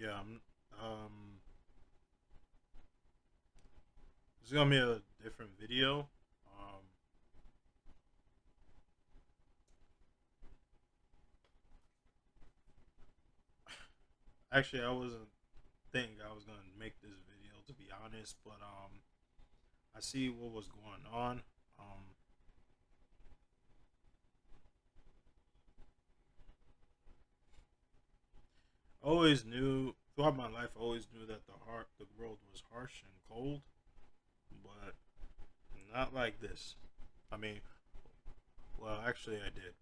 Yeah, this is gonna be a different video. Um, Actually, I wasn't thinking I was gonna make this video to be honest, but I see what was going on. Um, always knew throughout my life, I always knew that the world was harsh and cold, but not like this. I mean, well, actually, I did.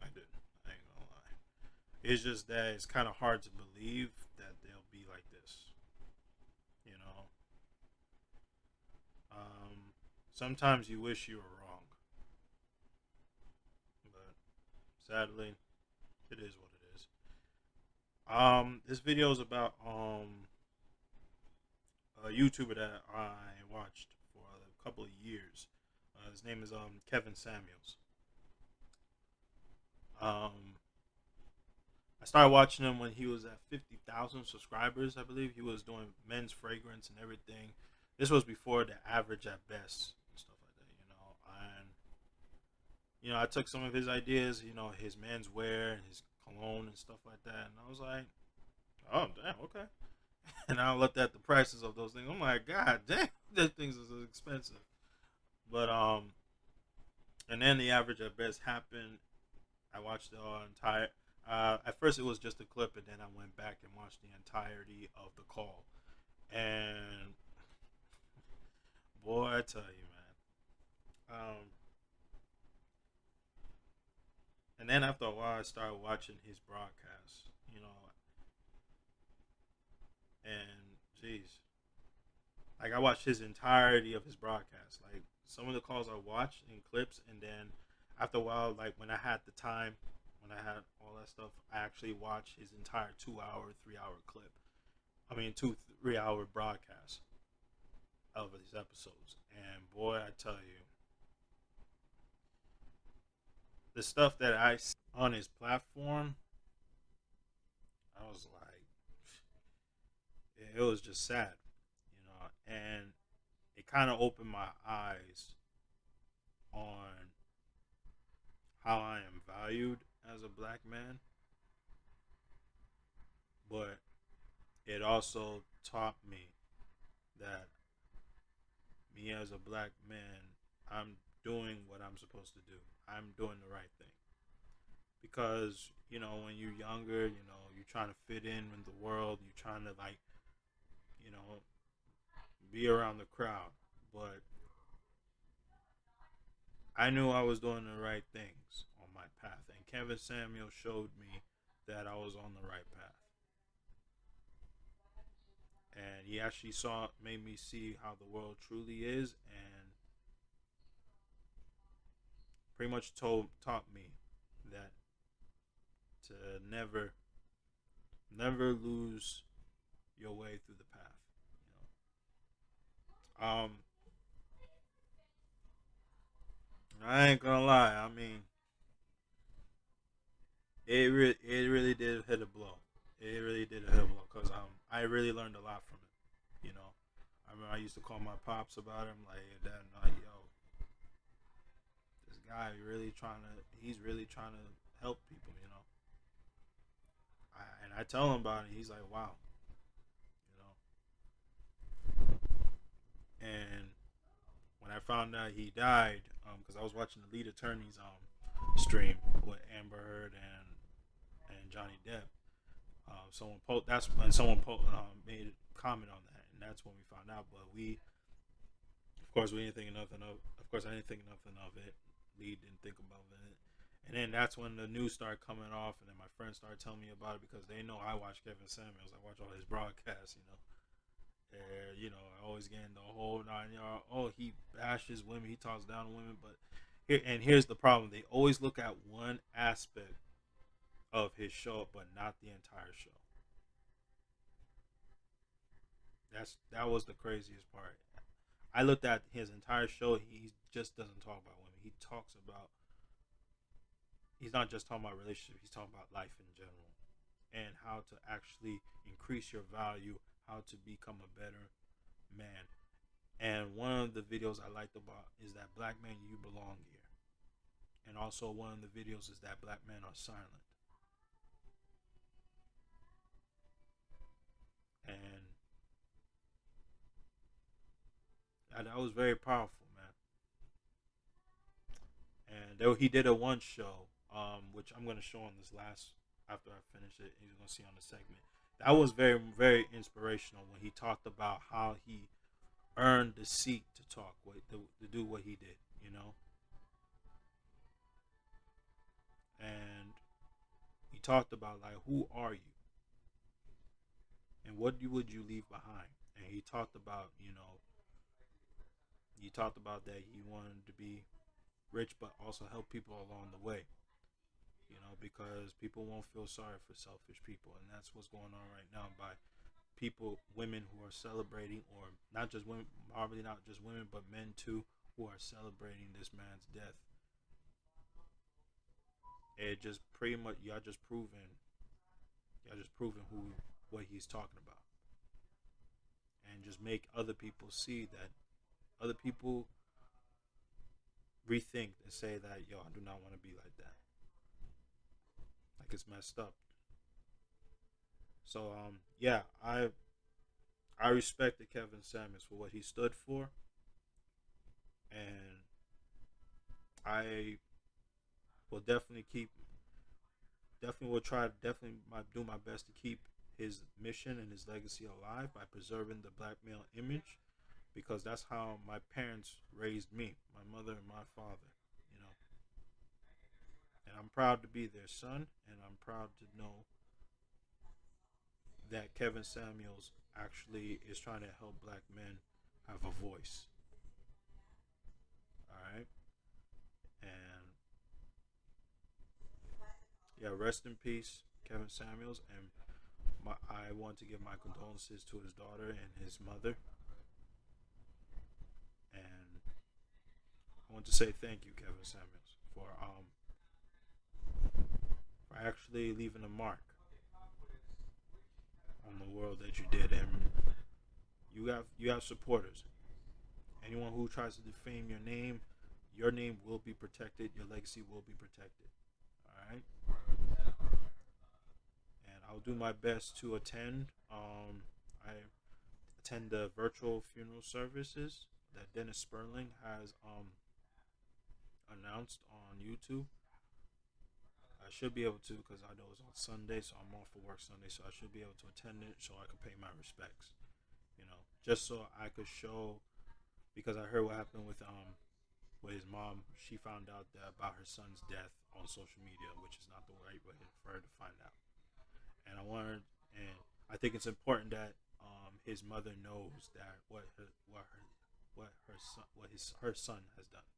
I did. I ain't gonna lie. It's just that it's kind of hard to believe that they'll be like this. You know, sometimes you wish you were wrong, but sadly, it is what it is. This video is about a YouTuber that I watched for a couple of years. His name is Kevin Samuels. Um, I started watching him when he was at 50,000 subscribers. I believe he was doing men's fragrance and everything. This was before the average at best and stuff like that. And I took some of his ideas. His menswear and his cologne and stuff like that, and I was like, oh damn, okay. And I looked at the prices of those things. I'm like, God damn, that things is expensive. But and then the average at best happened. I watched the entire. At first, it was just a clip, and then I went back and watched the entirety of the call. And boy, I tell you, man. And then after a while, I started watching his broadcasts. And geez, like I watched his entirety of his broadcast. Like some of the calls I watched in clips, and then after a while, like when I had the time, when I had all that stuff, I actually watched his entire 2 hour, 3 hour clip. I mean, 2 3 hour broadcast of his episodes. And boy, I tell you, the stuff that I see on his platform, I was like, it was just sad, and it kind of opened my eyes on how I am valued as a black man, but it also taught me that me as a black man, I'm doing what I'm supposed to do. I'm doing the right thing. Because, when you're younger, you're trying to fit in the world, you're trying to, like, you know, be around the crowd. But I knew I was doing the right things on my path. And Kevin Samuel showed me that I was on the right path. And he actually made me see how the world truly is, and pretty much taught me that to never lose your way through the path. I ain't gonna lie. I mean, it really did hit a blow. It really did hit a blow because I really learned a lot from it. I remember I used to call my pops about him like, Dad, like, yo, this guy he's really trying to help people. And I tell him about it. He's like, wow, you know. And when I found out he died, because I was watching the lead attorney's stream with Amber Heard and Johnny Depp. That's when made a comment on that, and that's when we found out. But of course, we didn't think nothing of. Of course, I didn't think nothing of it. Lee didn't think about it. And then that's when the news started coming off, and then my friends started telling me about it because they know I watch Kevin Samuels. I watch all his broadcasts. And, I always getting the whole 9 yard. Oh, he bashes women, he talks down to women, but here's the problem: they always look at one aspect of his show, but not the entire show. That was the craziest part. I looked at his entire show. He just doesn't talk about women. He talks about. He's not just talking about relationships. He's talking about life in general. and how to actually increase your value, how to become a better man. And one of the videos I liked about is that black man, you belong here. And also one of the videos is that black men are silent. And that was very powerful, man. And he did a one show, which I'm gonna show on this last after I finish it. You're gonna see on the segment. That was very very inspirational when he talked about how he earned the seat to talk, to do what he did, you know. And he talked about like who are you and would you leave behind. And he talked about that he wanted to be rich but also help people along the way, because people won't feel sorry for selfish people, and that's what's going on right now by people, women who are celebrating, or not just women, probably not just women, but men too, who are celebrating this man's death. It just pretty much y'all just proving who what he's talking about, and just make other people see that other people rethink and say that yo, I do not want to be like that. Like it's messed up. So yeah, I respected Kevin Samuels for what he stood for, and I will definitely will try to do my best to keep his mission and his legacy alive by preserving the black male image, because that's how my parents raised me, my mother and my father, you know. And I'm proud to be their son, and I'm proud to know that Kevin Samuels actually is trying to help black men have a voice. All right, and yeah, rest in peace, Kevin Samuels, and I want to give my condolences to his daughter and his mother, and I want to say thank you, Kevin Samuels, for actually leaving a mark on the world that you did, and you have supporters. Anyone who tries to defame your name will be protected. Your legacy will be protected. All right, and I'll do my best to attend. I attend the virtual funeral services that Dennis Sperling has announced on YouTube. I should be able to because I know it's on Sunday, so I'm off for work Sunday, so I should be able to attend it so I can pay my respects. Just so I could show, because I heard what happened with his mom. She found out about her son's death on social media, which is not the right way for her to find out. And I think it's important that his mother knows that her son has done.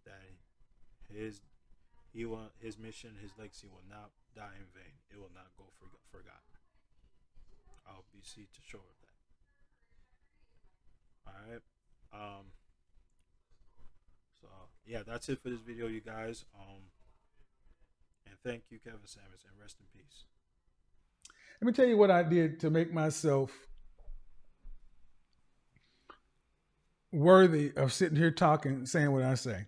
That his his mission, his legacy will not die in vain. It will not go forgotten. I'll be see to show of that. All right. So yeah, that's it for this video, you guys. And thank you, Kevin Samuels, and rest in peace. Let me tell you what I did to make myself worthy of sitting here talking, saying what I say.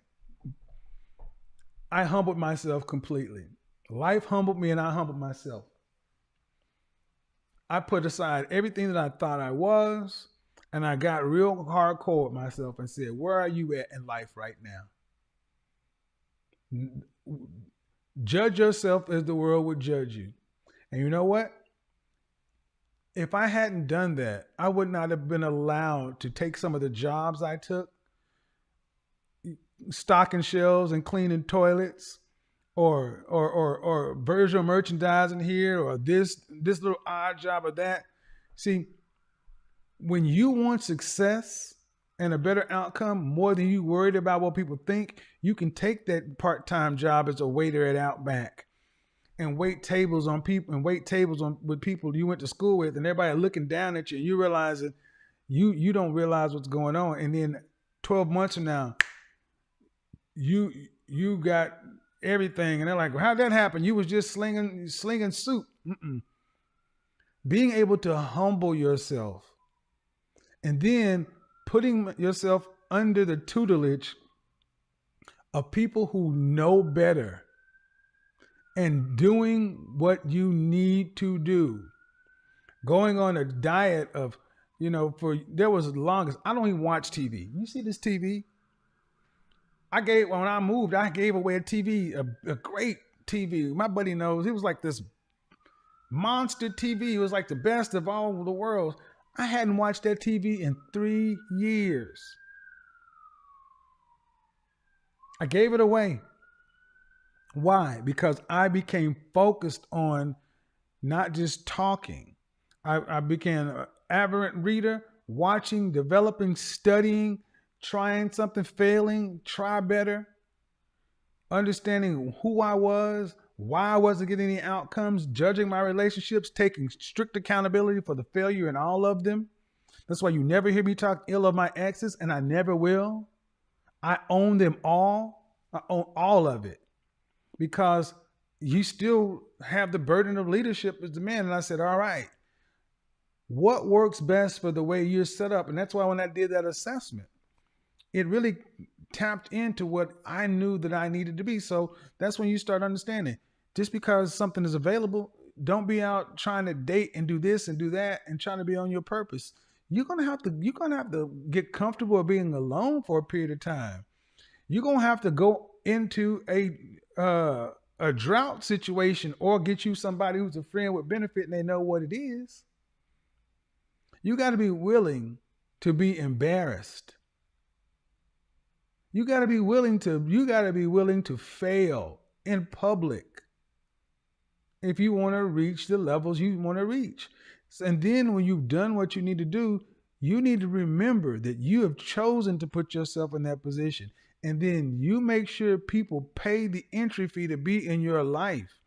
I humbled myself completely. Life humbled me, and I humbled myself. I put aside everything that I thought I was, and I got real hardcore with myself and said, where are you at in life right now? Judge yourself as the world would judge you. And you know what? If I hadn't done that, I would not have been allowed to take some of the jobs I took, stocking shelves and cleaning toilets, or virtual merchandising here, or this little odd job or that. See, when you want success and a better outcome more than you worried about what people think, you can take that part-time job as a waiter at Outback and wait tables on people and wait tables on with people you went to school with, and everybody looking down at you, and you realizing you don't realize what's going on. And then 12 months from now, you got everything, and they're like, well, "How'd that happen? You was just slinging soup." Mm-mm. Being able to humble yourself, and then putting yourself under the tutelage of people who know better and doing what you need to do. Going on a diet of, for there was the longest. I don't even watch TV. You see this TV? When I moved, I gave away a TV, a great TV. My buddy knows it was like this monster TV. It was like the best of all the world. I hadn't watched that TV in 3 years. I gave it away. Why? Because I became focused on not just talking. I became an aberrant reader, watching, developing, studying, trying something, failing, try better, understanding who I was, why I wasn't getting any outcomes, judging my relationships, taking strict accountability for the failure in all of them. That's why you never hear me talk ill of my exes, and I never will. I own them all. I own all of it because you still have the burden of leadership as the man. And I said, all right, what works best for the way you're set up? And that's why when I did that assessment, it really tapped into what I knew that I needed to be. So that's when you start understanding. Just because something is available, don't be out trying to date and do this and do that and trying to be on your purpose. You're gonna have to get comfortable with being alone for a period of time. You're gonna have to go into a drought situation or get you somebody who's a friend with benefit and they know what it is. You got to be willing to be embarrassed. You got to be willing to fail in public if you want to reach the levels you want to reach. And then when you've done what you need to do, you need to remember that you have chosen to put yourself in that position. And then you make sure people pay the entry fee to be in your life.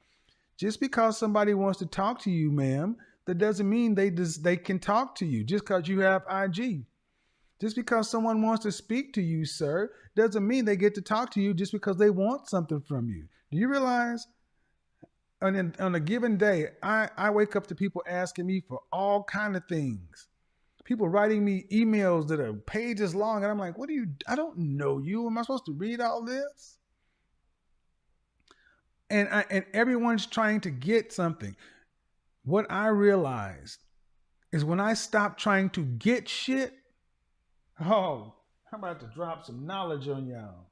Just because somebody wants to talk to you, ma'am, that doesn't mean they can talk to you just because you have IG. Just because someone wants to speak to you, sir, doesn't mean they get to talk to you just because they want something from you. Do you realize on a given day, I wake up to people asking me for all kind of things. People writing me emails that are pages long, and I'm like, I don't know you. Am I supposed to read all this? And everyone's trying to get something. What I realized is when I stopped trying to get shit, I'm about to drop some knowledge on y'all.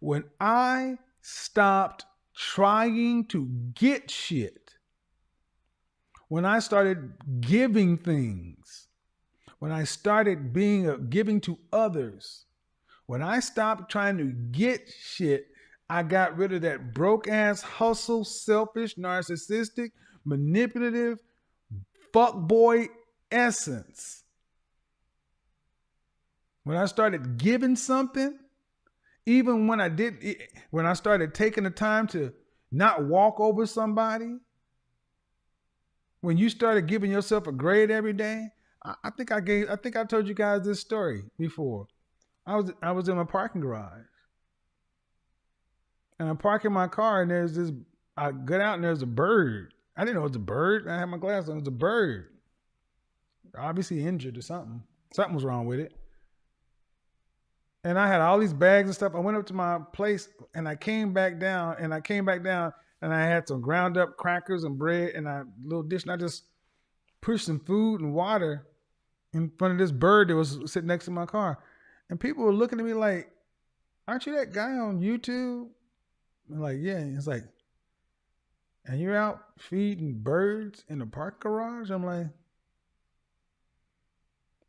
When I stopped trying to get shit, when I started giving things, when I started giving to others, when I stopped trying to get shit, I got rid of that broke ass hustle, selfish, narcissistic, manipulative, fuckboy essence. When I started giving something, even when I started taking the time to not walk over somebody, when you started giving yourself a grade every day, I think I told you guys this story before. I was in my parking garage, and I'm parking my car, and I get out and there's a bird. I didn't know it was a bird. I had my glasses on. It was a bird. Obviously injured or something. Something was wrong with it. And I had all these bags and stuff. I went up to my place and I came back down and I had some ground up crackers and bread and a little dish. And I just pushed some food and water in front of this bird that was sitting next to my car. And people were looking at me like, aren't you that guy on YouTube? I'm like, yeah. It's like, and you're out feeding birds in the park garage? I'm like,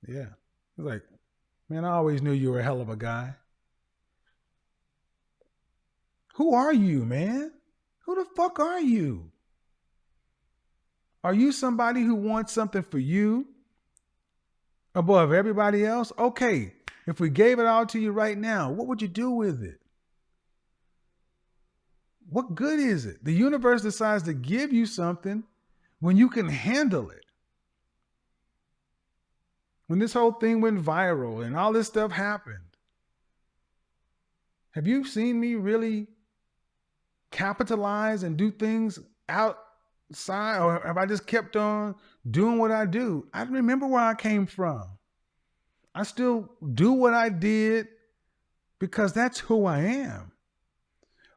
yeah. It's like, man, I always knew you were a hell of a guy. Who are you, man? Who the fuck are you? Are you somebody who wants something for you above everybody else? Okay, if we gave it all to you right now, what would you do with it? What good is it? The universe decides to give you something when you can handle it. When this whole thing went viral and all this stuff happened, have you seen me really capitalize and do things outside, or have I just kept on doing what I do? I remember where I came from. I still do what I did because that's who I am.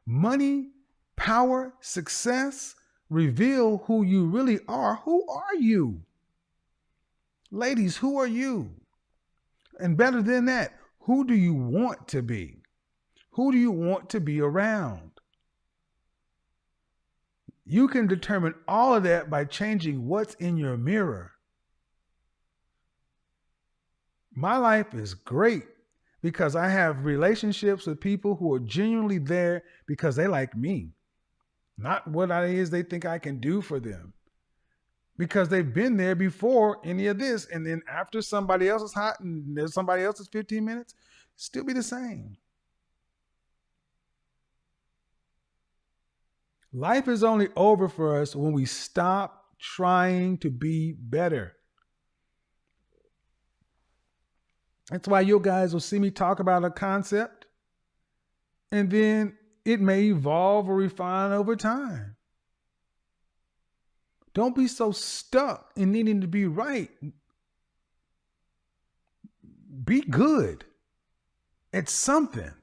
Money, power, success reveal who you really are. Who are you? Ladies, who are you? And better than that, who do you want to be? Who do you want to be around? You can determine all of that by changing what's in your mirror. My life is great because I have relationships with people who are genuinely there because they like me, not what it is they think I can do for them. Because they've been there before any of this. And then after somebody else is hot and there's somebody else's 15 minutes, still be the same. Life is only over for us when we stop trying to be better. That's why you guys will see me talk about a concept and then it may evolve or refine over time. Don't be so stuck in needing to be right. Be good at something.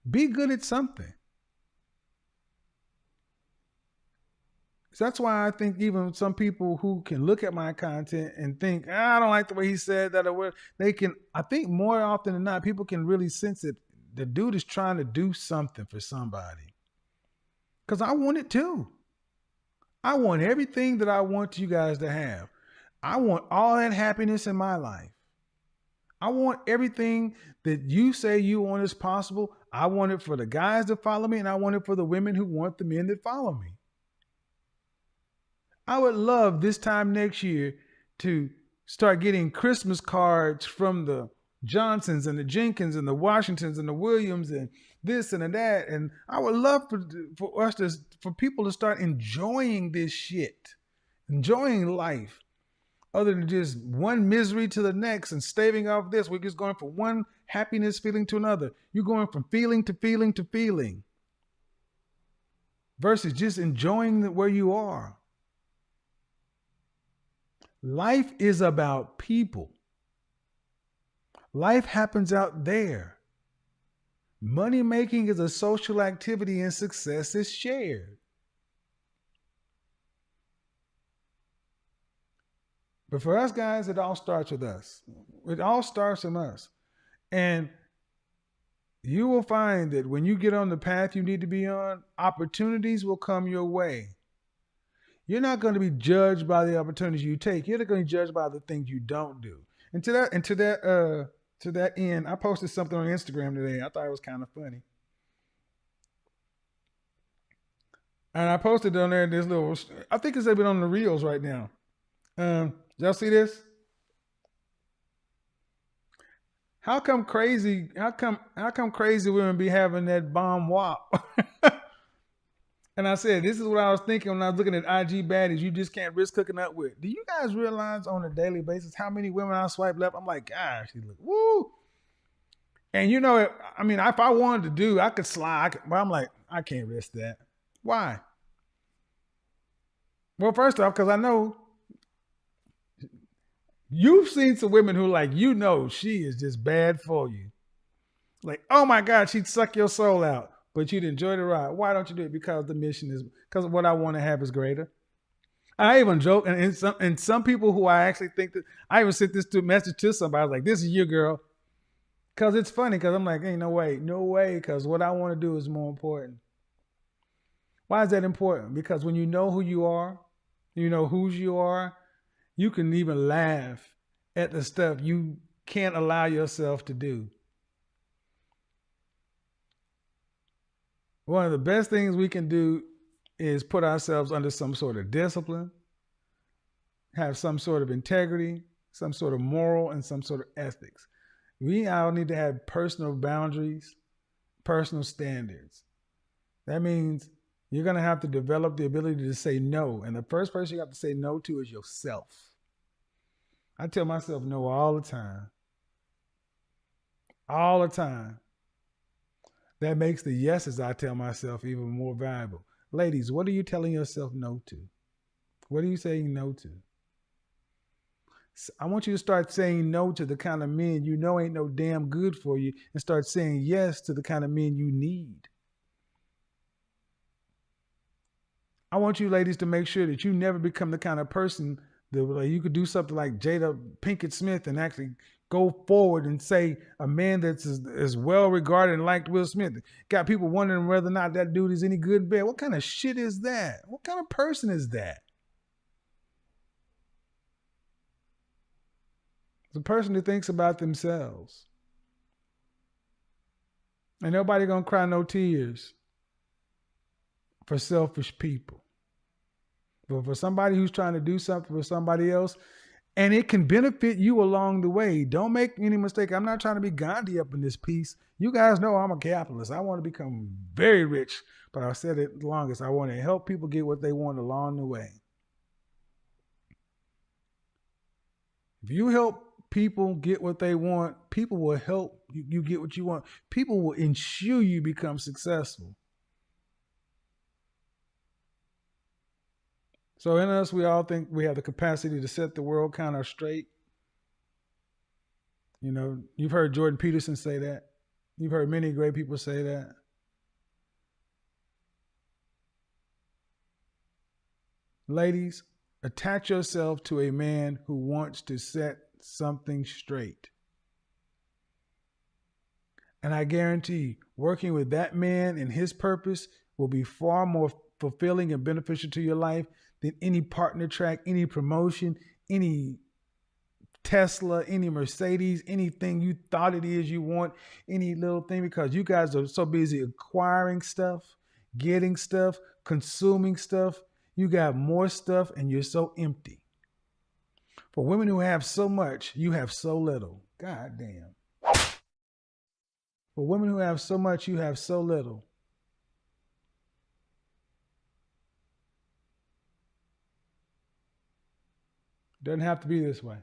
Be good at something. So that's why I think even some people who can look at my content and think, I don't like the way he said that, or they can, I think more often than not, people can really sense it. The dude is trying to do something for somebody. Because I want it too. I want everything that I want you guys to have. I want all that happiness in my life. I want everything that you say you want is possible. I want it for the guys that follow me, and I want it for the women who want the men that follow me. I would love this time next year to start getting Christmas cards from the Johnsons and the Jenkins and the Washingtons and the Williams and this and that. And I would love for people to start enjoying this shit, enjoying life, other than just one misery to the next and staving off this. We're just going from one happiness feeling to another. You're going from feeling to feeling to feeling versus just enjoying where you are. Life is about people. Life happens out there. Money making is a social activity and success is shared. But for us guys, it all starts with us. It all starts from us. And you will find that when you get on the path you need to be on, opportunities will come your way. You're not going to be judged by the opportunities you take. You're going to be judged by the things you don't do. And to that end, I posted something on Instagram today. I thought it was kind of funny. And I posted on there this little, I think it's even on the reels right now. Y'all see this? How come crazy women be having that bomb wop? And I said, this is what I was thinking when I was looking at IG baddies you just can't risk hooking up with. Do you guys realize on a daily basis how many women I swipe left? I'm like, gosh, she look, woo. And you know, I mean, if I wanted to do, I could slide, but I'm like, I can't risk that. Why? Well, first off, because I know you've seen some women who like, you know, she is just bad for you. Like, oh my God, she'd suck your soul out. But you'd enjoy the ride. Why don't you do it? Because the mission is, because what I want to have is greater. I even joke, and some people who I actually think that, I even sent this message to somebody, I was like, this is you, girl. Because it's funny, because I'm like, ain't no way, because what I want to do is more important. Why is that important? Because when you know who you are, you know whose you are, you can even laugh at the stuff you can't allow yourself to do. One of the best things we can do is put ourselves under some sort of discipline, have some sort of integrity, some sort of moral, and some sort of ethics. We all need to have personal boundaries, personal standards. That means you're going to have to develop the ability to say no. And the first person you have to say no to is yourself. I tell myself no all the time. All the time. That makes the yeses I tell myself even more valuable. Ladies, what are you telling yourself no to? What are you saying no to? I want you to start saying no to the kind of men you know ain't no damn good for you and start saying yes to the kind of men you need. I want you ladies to make sure that you never become the kind of person that like, you could do something like Jada Pinkett Smith and actually go forward and say a man that's as well regarded and liked Will Smith. Got people wondering whether or not that dude is any good in bed. What kind of shit is that? What kind of person is that? It's a person who thinks about themselves. And nobody gonna cry no tears for selfish people. But for somebody who's trying to do something for somebody else, and it can benefit you along the way. Don't make any mistake. I'm not trying to be Gandhi up in this piece. You guys know I'm a capitalist. I want to become very rich, but I've said it longest. I want to help people get what they want along the way. If you help people get what they want, people will help you get what you want. People will ensure you become successful. So in us, we all think we have the capacity to set the world kind of straight. You know, you've heard Jordan Peterson say that. You've heard many great people say that. Ladies, attach yourself to a man who wants to set something straight. And I guarantee working with that man and his purpose will be far more fulfilling and beneficial to your life than any partner track, any promotion, any Tesla, any Mercedes, anything you thought it is you want, any little thing, because you guys are so busy acquiring stuff, getting stuff, consuming stuff. You got more stuff and you're so empty. For women who have so much, you have so little. God damn. For women who have so much, you have so little. Doesn't have to be this way.